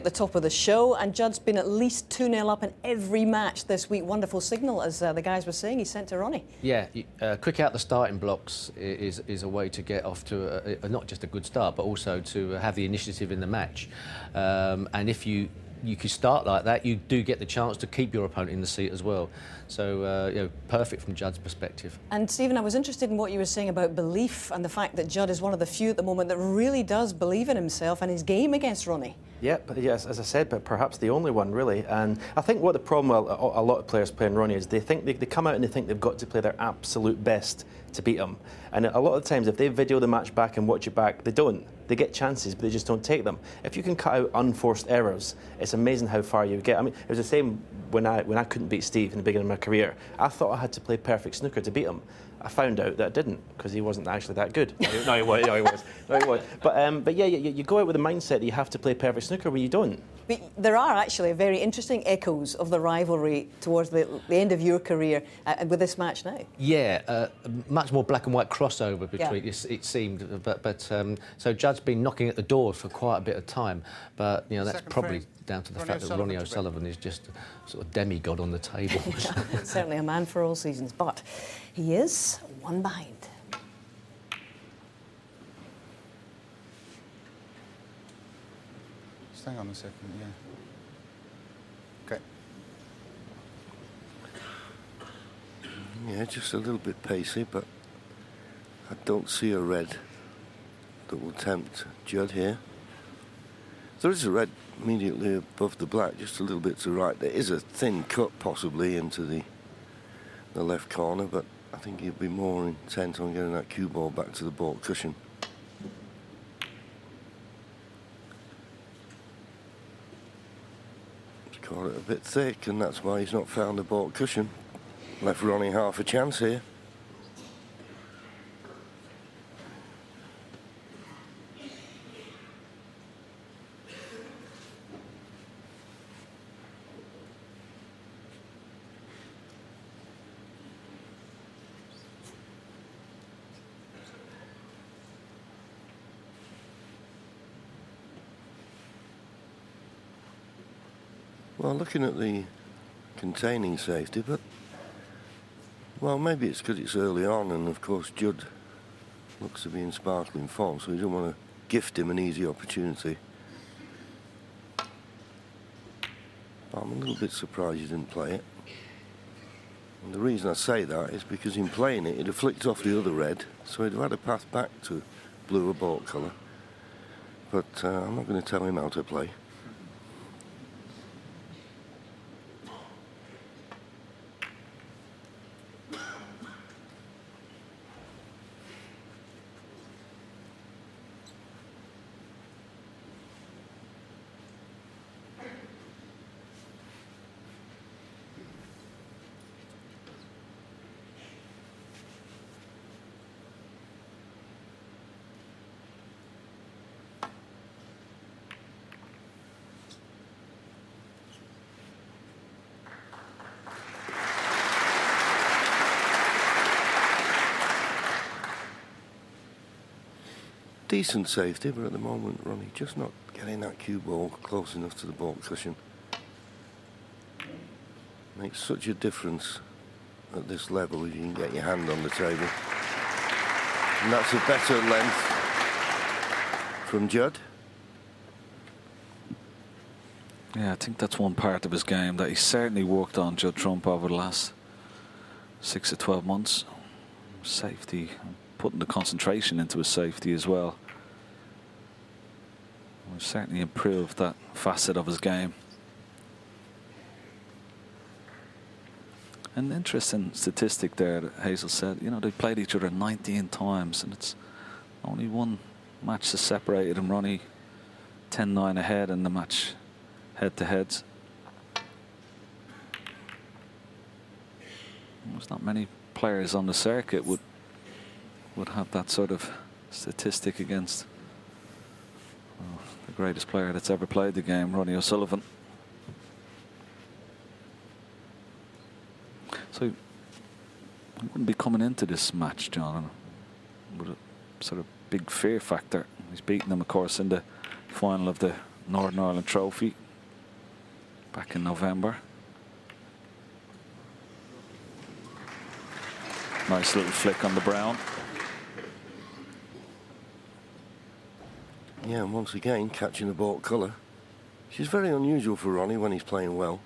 at the top of the show, and Judd's been at least 2-0 up in every match this week. Wonderful signal, as the guys were saying, he sent to Ronnie. Yeah, quick out the starting blocks is a way to get off to not just a good start, but also to have the initiative in the match. And if you could start like that, you do get the chance to keep your opponent in the seat as well. So, you know, perfect from Judd's perspective. And Stephen, I was interested in what you were saying about belief and the fact that Judd is one of the few at the moment that really does believe in himself and his game against Ronnie. Yeah, but yes, as I said, but perhaps the only one really. And I think what the problem with a lot of players playing Ronnie is they think they come out and they think they've got to play their absolute best to beat him. And a lot of the times, if they video the match back and watch it back, they don't. They get chances, but they just don't take them. If you can cut out unforced errors, it's amazing how far you get. I mean, it was the same when I couldn't beat Steve in the beginning of my career. I thought I had to play perfect snooker to beat him. I found out that I didn't, because he wasn't actually that good. No, he was. No, he was. No, he was. But yeah, you go out with the mindset that you have to play perfect snooker when you don't. But there are actually very interesting echoes of the rivalry towards the end of your career with this match now. Yeah, much more black and white crossover between it seemed. But so Judd's been knocking at the door for quite a bit of time. But you know that's probably down to the fact that Ronnie O'Sullivan is just a sort of demigod on the table. Certainly a man for all seasons, but he is one behind. Just hang on a second, yeah. Okay. Yeah, just a little bit pacey, but I don't see a red that will tempt Judd here. There is a red immediately above the black, just a little bit to the right. There is a thin cut possibly into the left corner, but I think he'd be more intent on getting that cue ball back to the baulk cushion. He's caught it a bit thick, and that's why he's not found the baulk cushion. Left Ronnie half a chance here. Well, looking at the containing safety, but, well, maybe it's because it's early on, and of course Judd looks to be in sparkling form, so we don't want to gift him an easy opportunity. But I'm a little bit surprised he didn't play it. And the reason I say that is because in playing it, he'd have flicked off the other red, so he'd have had a path back to blue or baulk colour. But I'm not going to tell him how to play. Decent safety, but at the moment, Ronnie just not getting that cue ball close enough to the baulk cushion. Makes such a difference at this level if you can get your hand on the table. And that's a better length from Judd. Yeah, I think that's one part of his game that he certainly worked on, Judd Trump, over the last 6 to 12 months. Safety, putting the concentration into his safety as well. We've certainly improved that facet of his game. An interesting statistic there that Hazel said, you know, they played each other 19 times, and it's only one match that separated him. Ronnie 10-9 ahead in the match head-to-heads. There's not many players on the circuit would have that sort of statistic against the greatest player that's ever played the game, Ronnie O'Sullivan. So I wouldn't be coming into this match, John, with a sort of big fear factor. He's beaten them, of course, in the final of the Northern Ireland Trophy back in November. Nice little flick on the brown. Yeah, and once again, catching the baulk colour. Which is very unusual for Ronnie when he's playing well.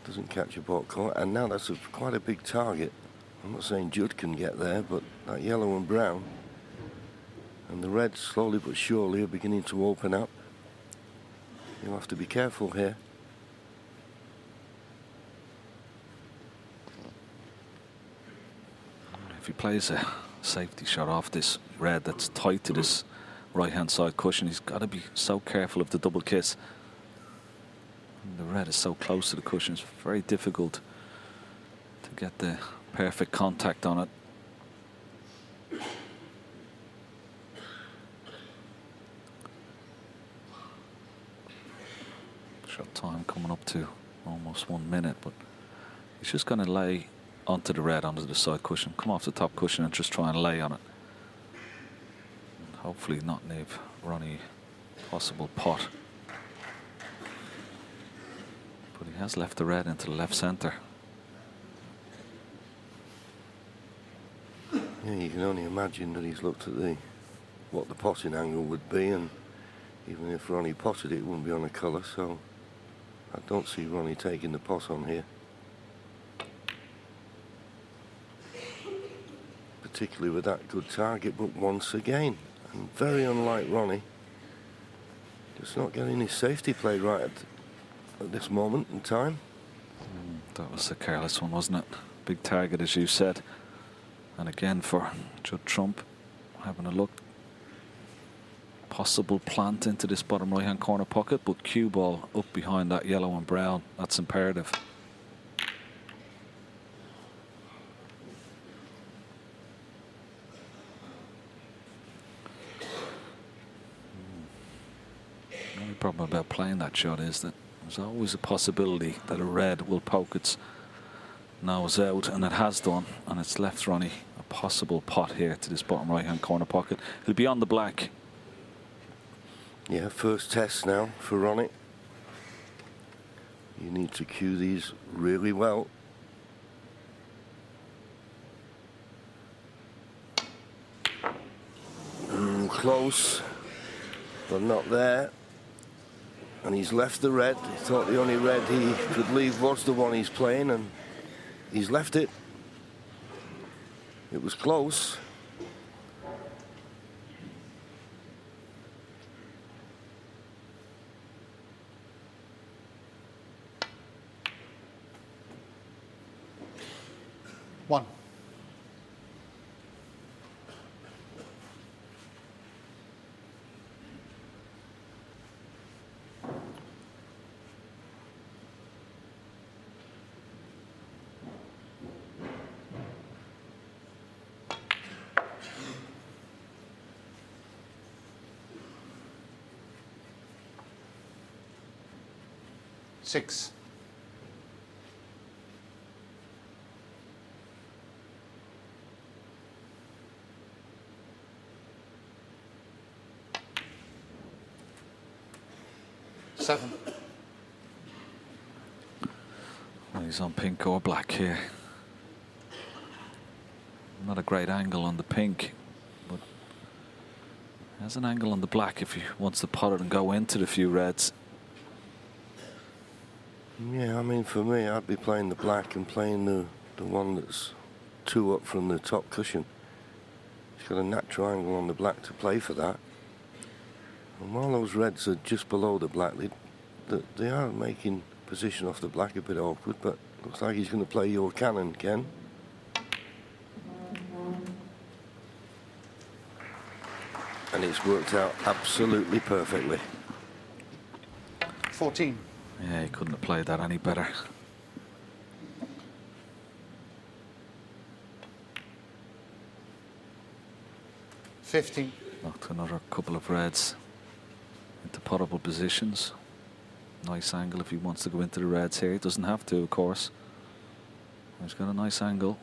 Doesn't catch a baulk colour, and now that's quite a big target. I'm not saying Judd can get there, but that yellow and brown and the red slowly but surely are beginning to open up. You'll have to be careful here. If he plays a safety shot off this red that's tight to this right-hand side cushion, he's got to be so careful of the double kiss. And the red is so close to the cushion, it's very difficult to get the perfect contact on it. Shot time coming up to almost 1 minute, but he's just going to lay onto the red, onto the side cushion, come off the top cushion and just try and lay on it. And hopefully not leave Ronnie possible pot. But he has left the red into the left centre. Yeah, you can only imagine that he's looked at what the potting angle would be, and even if Ronnie potted it, it wouldn't be on a colour, so I don't see Ronnie taking the pot on here. Particularly with that good target, but once again, and very unlike Ronnie, just not getting his safety play right at this moment in time. That was a careless one, wasn't it? Big target, as you said. And again for Judd Trump, having a look. Possible plant into this bottom right-hand corner pocket, but cue ball up behind that yellow and brown. That's imperative. The only problem about playing that shot is that there's always a possibility that a red will poke its nose out, and it has done, and it's left Ronnie a possible pot here to this bottom right-hand corner pocket. He'll be on the black. Yeah, first test now for Ronnie. You need to cue these really well. Close, but not there. And he's left the red. He thought the only red he could leave was the one he's playing, and he's left it. It was close. One. Six. Seven. Well, he's on pink or black here. Not a great angle on the pink, but has an angle on the black if he wants to pot it and go into the few reds. Yeah, I mean, for me, I'd be playing the black and playing the one that's 2 up from the top cushion. He's got a natural angle on the black to play for that. And while those reds are just below the black, they are making position off the black a bit awkward, but looks like he's going to play your cannon, Ken. And it's worked out absolutely perfectly. 14. Yeah, he couldn't have played that any better. 15. Knocked another couple of reds into potable positions. Nice angle if he wants to go into the reds here. He doesn't have to, of course. He's got a nice angle.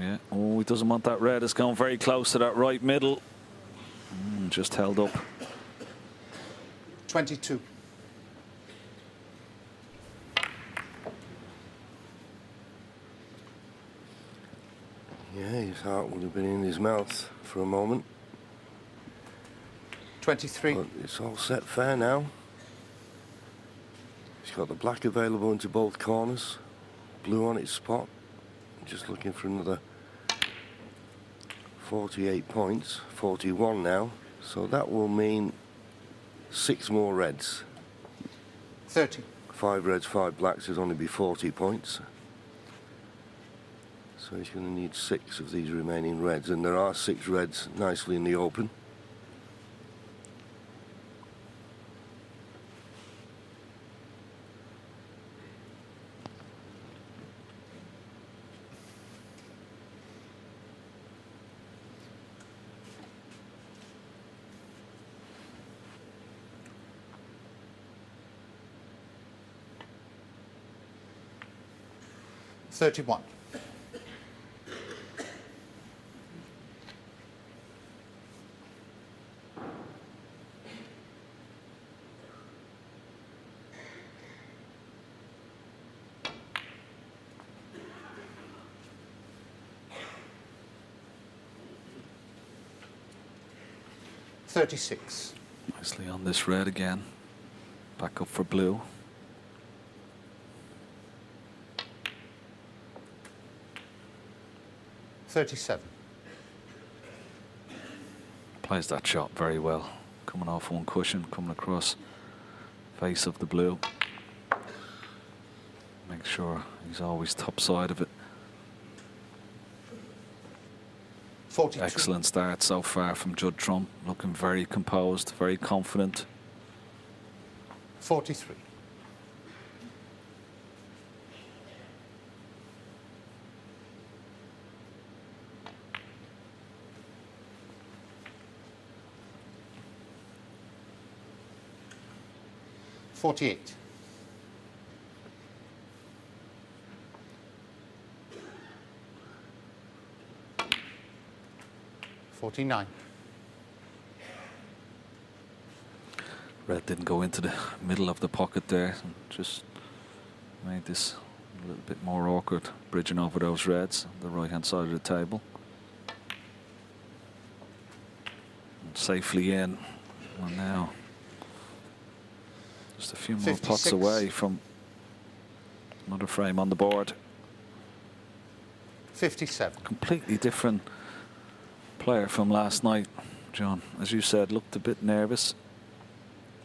Yeah. Oh, he doesn't want that red. It's gone very close to that right middle. and just held up. 22. Yeah, his heart would have been in his mouth for a moment. 23. But it's all set fair now. He's got the black available into both corners. Blue on its spot. Just looking for another 48 points. 41 now. So that will mean 6 more reds. 30. 5 reds, 5 blacks is only be 40 points. So he's going to need 6 of these remaining reds, and there are 6 reds nicely in the open. $31. $36. Nicely on this red again. Back up for blue. $37. Plays that shot very well. Coming off one cushion, coming across face of the blue. Make sure he's always top side of it. 42. Excellent start so far from Judd Trump. Looking very composed, very confident. 43. $48. $49. Red didn't go into the middle of the pocket there, and just made this a little bit more awkward, bridging over those reds on the right hand side of the table. And safely in. And now just a few more 56. pots away from another frame on the board. 57. Completely different player from last night, John. As you said, looked a bit nervous.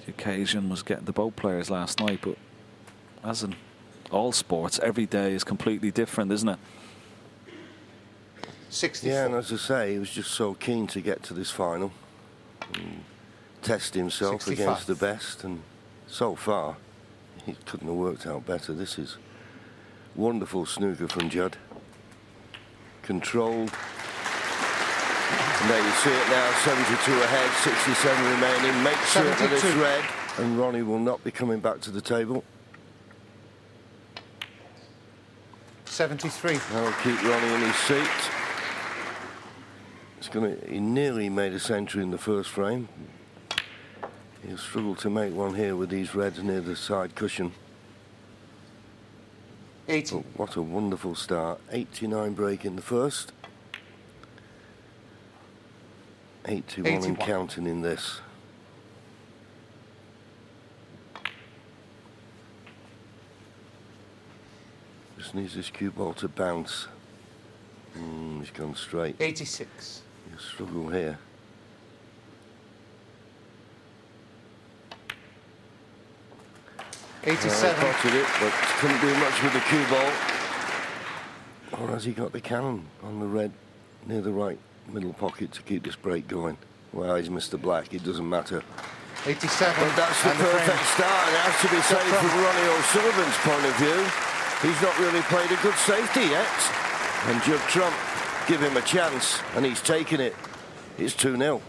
The occasion was getting the both players last night, but as in all sports, every day is completely different, isn't it? 64. Yeah, and as I say, he was just so keen to get to this final and test himself 65. against the best, and so far he couldn't have worked out better. This is wonderful snooker from Judd. Controlled. And there you see it now, 72 ahead, 67 remaining. Make sure that it's red, and Ronnie will not be coming back to the table. 73. That'll keep Ronnie in his seat. He nearly made a century in the first frame. He'll struggle to make one here with these reds near the side cushion. 80. But what a wonderful start. 89 break in the first. 81 and 81. counting in this. Just needs this cue ball to bounce. He's gone straight. 86. He'll struggle here. Potted it, but couldn't do much with the cue ball. Or has he got the cannon on the red near the right middle pocket to keep this break going? Well, he's Mr. Black, it doesn't matter. 87. But that's the perfect start. It has to be safe from Ronnie O'Sullivan's point of view. He's not really played a good safety yet. And Judd Trump give him a chance, and he's taken it. It's 2-0.